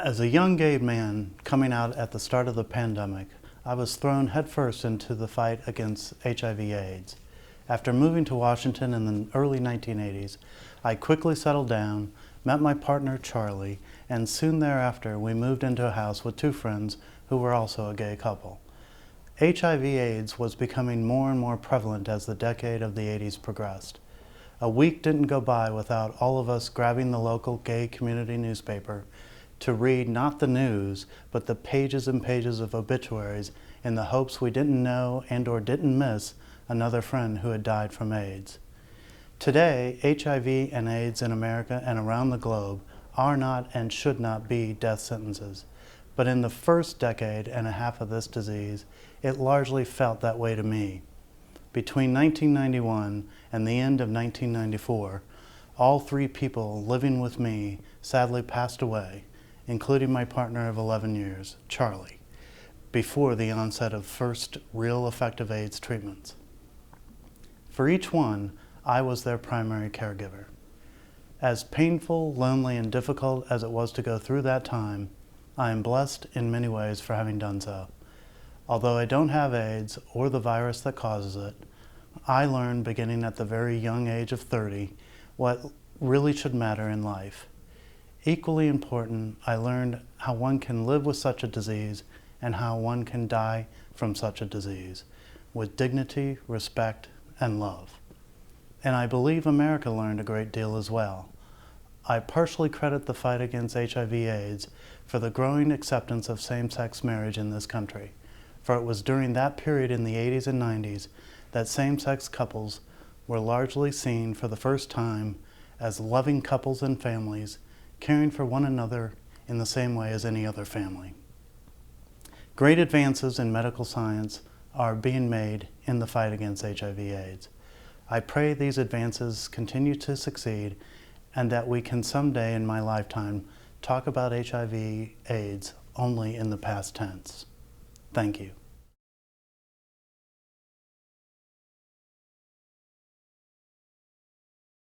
As a young gay man coming out at the start of the pandemic, I was thrown headfirst into the fight against HIV/AIDS. After moving to Washington in the early 1980s, I quickly settled down, met my partner Charlie, and soon thereafter we moved into a house with two friends who were also a gay couple. HIV/AIDS was becoming more and more prevalent as the decade of the 80s progressed. A week didn't go by without all of us grabbing the local gay community newspaper to read not the news, but the pages and pages of obituaries in the hopes we didn't know and or didn't miss another friend who had died from AIDS. Today, HIV and AIDS in America and around the globe are not and should not be death sentences. But in the first decade and a half of this disease, it largely felt that way to me. Between 1991 and the end of 1994, all three people living with me sadly passed away, including my partner of 11 years, Charlie, before the onset of first real effective AIDS treatments. For each one, I was their primary caregiver. As painful, lonely, and difficult as it was to go through that time, I am blessed in many ways for having done so. Although I don't have AIDS or the virus that causes it, I learned beginning at the very young age of 30 what really should matter in life. Equally important, I learned how one can live with such a disease and how one can die from such a disease with dignity, respect, and love. And I believe America learned a great deal as well. I partially credit the fight against HIV/AIDS for the growing acceptance of same-sex marriage in this country, for it was during that period in the 80s and 90s that same-sex couples were largely seen for the first time as loving couples and families caring for one another in the same way as any other family. Great advances in medical science are being made in the fight against HIV/AIDS. I pray these advances continue to succeed and that we can someday in my lifetime talk about HIV/AIDS only in the past tense. Thank you.